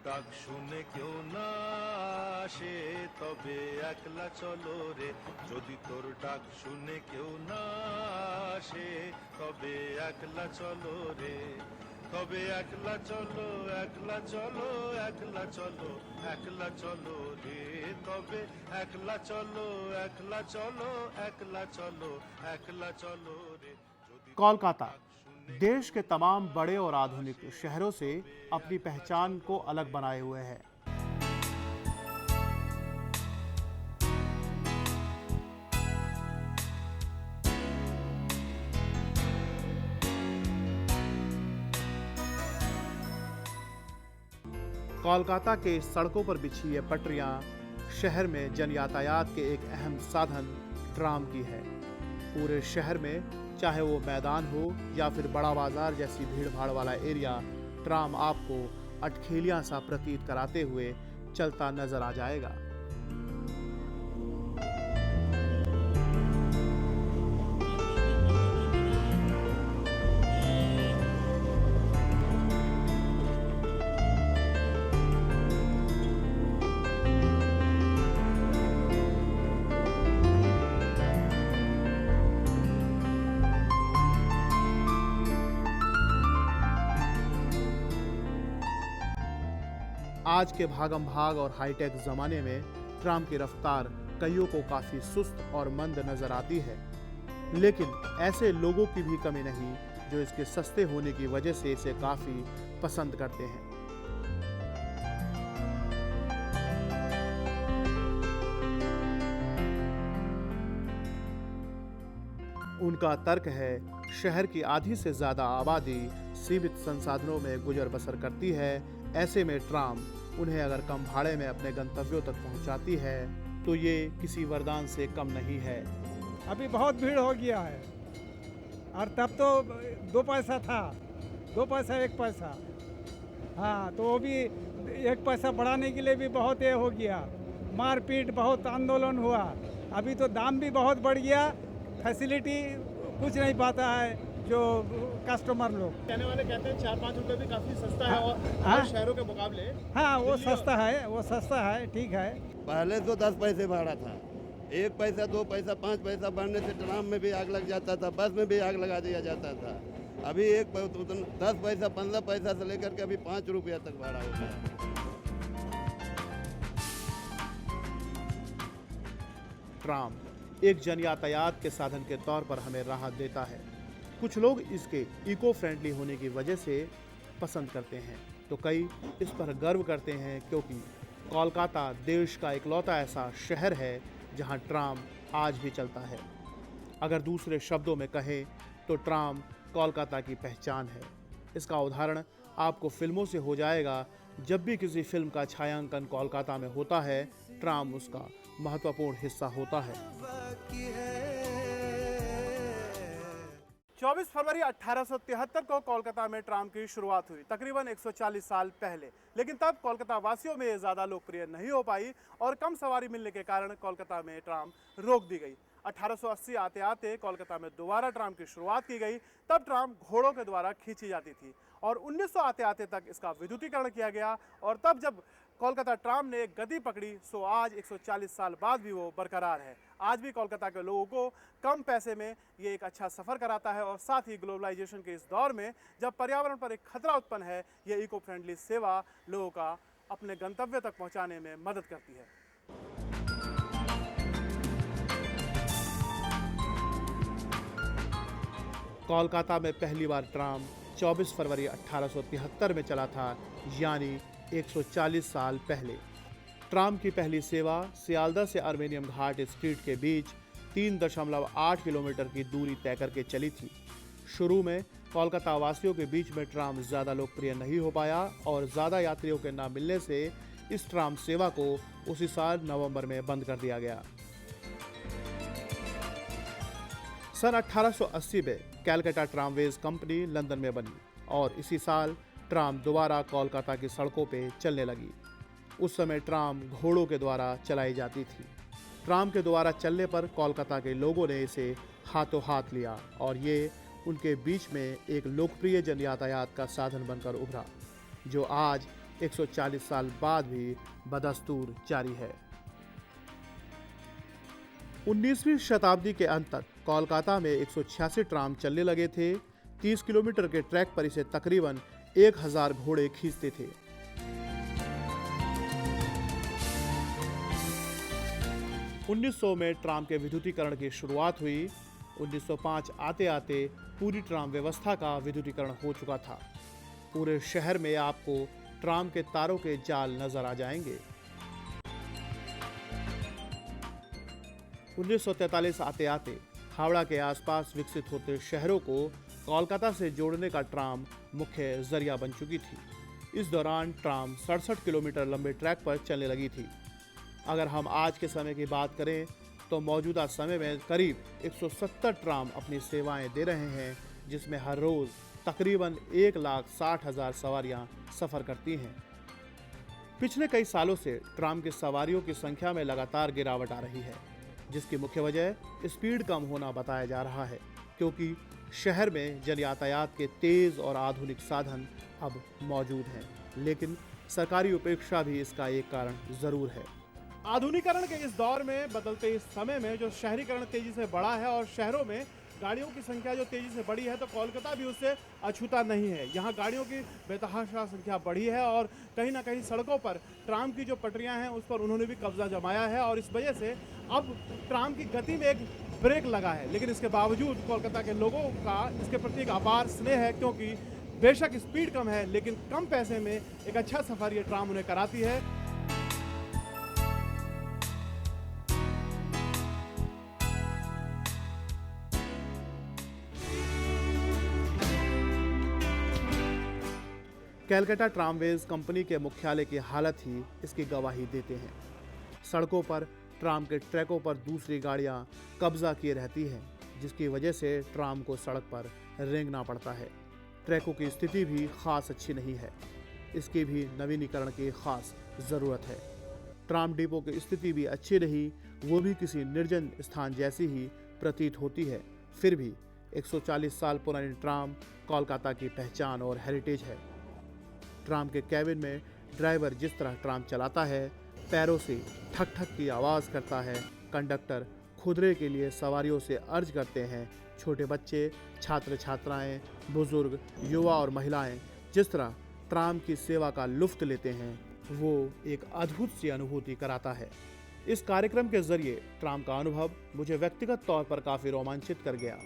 ডাক শুনে কেউ না আসে তবে একলা চলো রে, যদি তোর ডাক শুনে কেউ না আসে তবে একলা চলো রে, তবে একলা চলো একলা চলো একলা চলো একলা চলো রে, তবে একলা চলো একলা চলো একলা চলো একলা চলো রে। कोलकाता देश के तमाम बड़े और आधुनिक शहरों से अपनी पहचान को अलग बनाए हुए है। कोलकाता के सड़कों पर बिछी ये पटरियां शहर में जन यातायात के एक अहम साधन ट्राम की है। पूरे शहर में चाहे वो मैदान हो या फिर बड़ा बाजार जैसी भीड़ भाड़ वाला एरिया, ट्राम आपको अटखेलियां सा प्रतीत कराते हुए चलता नजर आ जाएगा। आज के भागम भाग और हाईटेक जमाने में ट्राम की रफ्तार कईयों को काफी सुस्त और मंद नजर आती है, लेकिन ऐसे लोगों की भी कमी नहीं जो इसके सस्ते होने की वजह से इसे काफी पसंद करते हैं। उनका तर्क है, शहर की आधी से ज्यादा आबादी सीमित संसाधनों में गुजर बसर करती है। ऐसे में ट्राम उन्हें अगर कम भाड़े में अपने गंतव्यों तक पहुंचाती है तो ये किसी वरदान से कम नहीं है। अभी बहुत भीड़ हो गया है, और तब तो 2 पैसा था, 2 पैसा 1 पैसा। हाँ, तो वो भी 1 पैसा बढ़ाने के लिए भी बहुत ये हो गया, मारपीट, बहुत आंदोलन हुआ। अभी तो दाम भी बहुत बढ़ गया, फैसिलिटी कुछ नहीं पाता है जो कस्टमर लोग। कहने वाले कहते हैं 4-5 रुपए भी काफ़ी सस्ता है और शहरों के मुकाबले। हाँ, वो सस्ता है, वो सस्ता है, ठीक है। पहले तो 10 पैसे भाड़ा था, 1 पैसा 2 पैसा 5 पैसा बढ़ने से ट्राम में भी आग लग जाता था, बस में भी आग लगा दिया जाता था। अभी 10 पैसा 15 पैसा से लेकर के अभी 5 रुपया तक भाड़ा होता है। ट्राम एक जन यातायात के साधन के तौर पर हमें राहत देता है। कुछ लोग इसके इको फ्रेंडली होने की वजह से पसंद करते हैं, तो कई इस पर गर्व करते हैं, क्योंकि कोलकाता देश का इकलौता ऐसा शहर है जहां ट्राम आज भी चलता है। अगर दूसरे शब्दों में कहें तो ट्राम कोलकाता की पहचान है। इसका उदाहरण आपको फिल्मों से हो जाएगा। जब भी किसी फिल्म का छायांकन कोलकाता में होता है, ट्राम उसका महत्वपूर्ण हिस्सा होता है। 24 फरवरी 1873 को कोलकाता में ट्राम की शुरुआत हुई, तकरीबन 140 साल पहले। लेकिन तब कोलकाता वासियों में ये ज़्यादा लोकप्रिय नहीं हो पाई और कम सवारी मिलने के कारण कोलकाता में ट्राम रोक दी गई। 1880 आते आते कोलकाता में दोबारा ट्राम की शुरुआत की गई। तब ट्राम घोड़ों के द्वारा खींची जाती थी और 1900 आते आते तक इसका विद्युतीकरण किया गया। और तब जब कोलकाता ट्राम ने एक गति पकड़ी, सो आज 140 साल बाद भी वो बरकरार है। आज भी कोलकाता के लोगों को कम पैसे में ये एक अच्छा सफ़र कराता है और साथ ही ग्लोबलाइजेशन के इस दौर में जब पर्यावरण पर एक खतरा उत्पन्न है, ये इको फ्रेंडली सेवा लोगों का अपने गंतव्य तक पहुंचाने में मदद करती है। कोलकाता में पहली बार ट्राम 24 फरवरी 1873 में चला था, यानी 140 साल पहले। ट्राम की पहली सेवा सियालदह से अर्मेनियम घाट स्ट्रीट के बीच 3.8 किलोमीटर की दूरी तय करके चली थी। शुरू में कोलकाता वासियों के बीच में ट्राम ज़्यादा लोकप्रिय नहीं हो पाया और ज़्यादा यात्रियों के न मिलने से इस ट्राम सेवा को उसी साल नवंबर में बंद कर दिया गया। सन 1880 में कैलकाटा ट्रामवेज कंपनी लंदन में बनी और इसी साल ट्राम दोबारा कोलकाता की सड़कों पे चलने लगी। उस समय ट्राम घोड़ों के द्वारा चलाई जाती थी। ट्राम के द्वारा चलने पर कोलकाता के लोगों ने इसे हाथों हाथ लिया और ये उनके बीच में एक लोकप्रिय जन यातायात का साधन बनकर उभरा, जो आज 140 साल बाद भी बदस्तूर जारी है। 19वीं शताब्दी के अंत तक कोलकाता में 186 ट्राम चलने लगे थे। 30 किलोमीटर के ट्रैक पर इसे तकरीबन 1000 घोड़े खींचते थे। 1900 में ट्राम के विद्युतीकरण की शुरुआत हुई। 1905 आते आते पूरी ट्राम व्यवस्था का विद्युतीकरण हो चुका था। पूरे शहर में आपको ट्राम के तारों के जाल नजर आ जाएंगे। 1943 आते आते हावड़ा के आसपास विकसित होते शहरों को कोलकाता से जोड़ने का ट्राम मुख्य जरिया बन चुकी थी। इस दौरान ट्राम 67 किलोमीटर लंबे ट्रैक पर चलने लगी थी। अगर हम आज के समय की बात करें तो मौजूदा समय में करीब 170 ट्राम अपनी सेवाएं दे रहे हैं, जिसमें हर रोज तकरीबन 1,60,000 सवारियां सफर करती हैं। पिछले कई सालों से ट्राम की सवारियों की संख्या में लगातार गिरावट आ रही है, जिसकी मुख्य वजह स्पीड कम होना बताया जा रहा है, क्योंकि शहर में जन यातायात के तेज और आधुनिक साधन अब मौजूद हैं। लेकिन सरकारी उपेक्षा भी इसका एक कारण जरूर है। आधुनिकीकरण के इस दौर में, बदलते इस समय में जो शहरीकरण तेजी से बढ़ा है और शहरों में गाड़ियों की संख्या जो तेजी से बढ़ी है, तो कोलकाता भी उससे अछूता नहीं है। यहाँ गाड़ियों की बेतहाशा संख्या बढ़ी है और कहीं ना कहीं सड़कों पर ट्राम की जो पटरियाँ हैं उस पर उन्होंने भी कब्जा जमाया है और इस वजह से अब ट्राम की गति में एक ब्रेक लगा है। लेकिन इसके बावजूद कोलकाता के लोगों का इसके प्रति एक अपार स्नेह है, क्योंकि बेशक स्पीड कम है लेकिन कम पैसे में एक अच्छा सफ़र ये ट्राम उन्हें कराती है। कैलकाटा ट्रामवेज कंपनी के मुख्यालय की हालत ही इसकी गवाही देते हैं। सड़कों पर ट्राम के ट्रैकों पर दूसरी गाड़ियां कब्जा किए रहती हैं, जिसकी वजह से ट्राम को सड़क पर रेंगना पड़ता है। ट्रैकों की स्थिति भी खास अच्छी नहीं है, इसकी भी नवीनीकरण की खास ज़रूरत है। ट्राम डिपो की स्थिति भी अच्छी रही, वो भी किसी निर्जन स्थान जैसी ही प्रतीत होती है। फिर भी 140 साल पुरानी ट्राम कोलकाता की पहचान और हेरिटेज है। ट्राम के कैबिन में ड्राइवर जिस तरह ट्राम चलाता है, पैरों से ठक ठक की आवाज़ करता है। कंडक्टर खुदरे के लिए सवारियों से अर्ज करते हैं। छोटे बच्चे, छात्र छात्राएं, बुजुर्ग, युवा और महिलाएं जिस तरह ट्राम की सेवा का लुत्फ़ लेते हैं, वो एक अद्भुत सी अनुभूति कराता है। इस कार्यक्रम के जरिए ट्राम का अनुभव मुझे व्यक्तिगत तौर पर काफ़ी रोमांचित कर गया।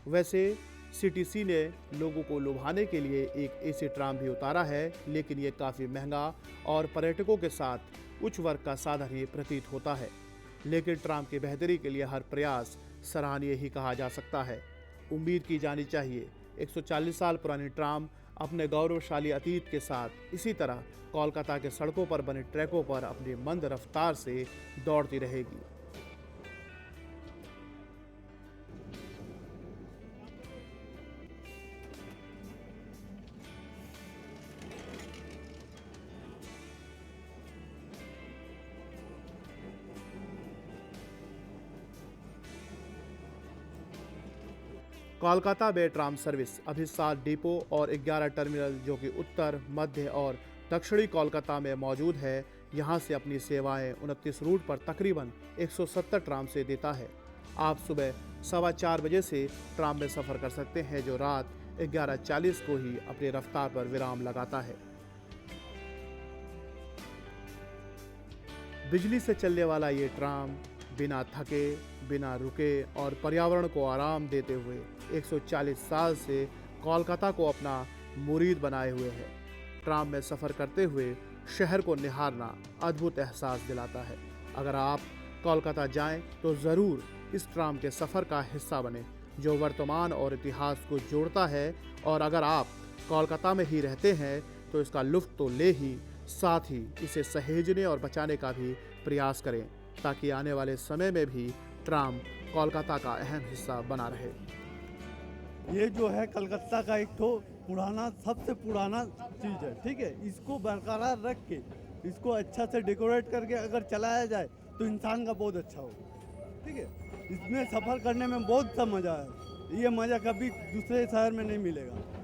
वैसे सीटीसी ने लोगों को लुभाने के लिए एक एसी ट्राम भी उतारा है, लेकिन ये काफ़ी महंगा और पर्यटकों के साथ उच्च वर्ग का साधन ही प्रतीत होता है। लेकिन ट्राम की बेहतरी के लिए हर प्रयास सराहनीय ही कहा जा सकता है। उम्मीद की जानी चाहिए 140 साल पुरानी ट्राम अपने गौरवशाली अतीत के साथ इसी तरह कोलकाता के सड़कों पर बने ट्रैकों पर अपनी मंद रफ्तार से दौड़ती रहेगी। कोलकाता में ट्राम सर्विस अभी 7 डिपो और 11 टर्मिनल जो कि उत्तर, मध्य और दक्षिणी कोलकाता में मौजूद है, यहाँ से अपनी सेवाएं 29 रूट पर तकरीबन 170 ट्राम से देता है। आप सुबह 4:15 बजे से ट्राम में सफ़र कर सकते हैं, जो रात 11:40 को ही अपनी रफ्तार पर विराम लगाता है। बिजली से चलने वाला ये ट्राम बिना थके, बिना रुके और पर्यावरण को आराम देते हुए 140 साल से कोलकाता को अपना मुरीद बनाए हुए है। ट्राम में सफ़र करते हुए शहर को निहारना अद्भुत एहसास दिलाता है। अगर आप कोलकाता जाएं तो ज़रूर इस ट्राम के सफ़र का हिस्सा बने, जो वर्तमान और इतिहास को जोड़ता है। और अगर आप कोलकाता में ही रहते हैं तो इसका लुत्फ़ तो ले ही, साथ ही इसे सहेजने और बचाने का भी प्रयास करें, ताकि आने वाले समय में भी ट्राम कोलकाता का अहम हिस्सा बना रहे। ये जो है कलकत्ता का एक तो पुराना, सबसे पुराना चीज़ है, ठीक है। इसको बरकरार रख के, इसको अच्छा से डेकोरेट करके अगर चलाया जाए तो इंसान का बहुत अच्छा होगा, ठीक है। इसमें सफ़र करने में बहुत सा मज़ा है। ये मज़ा कभी दूसरे शहर में नहीं मिलेगा।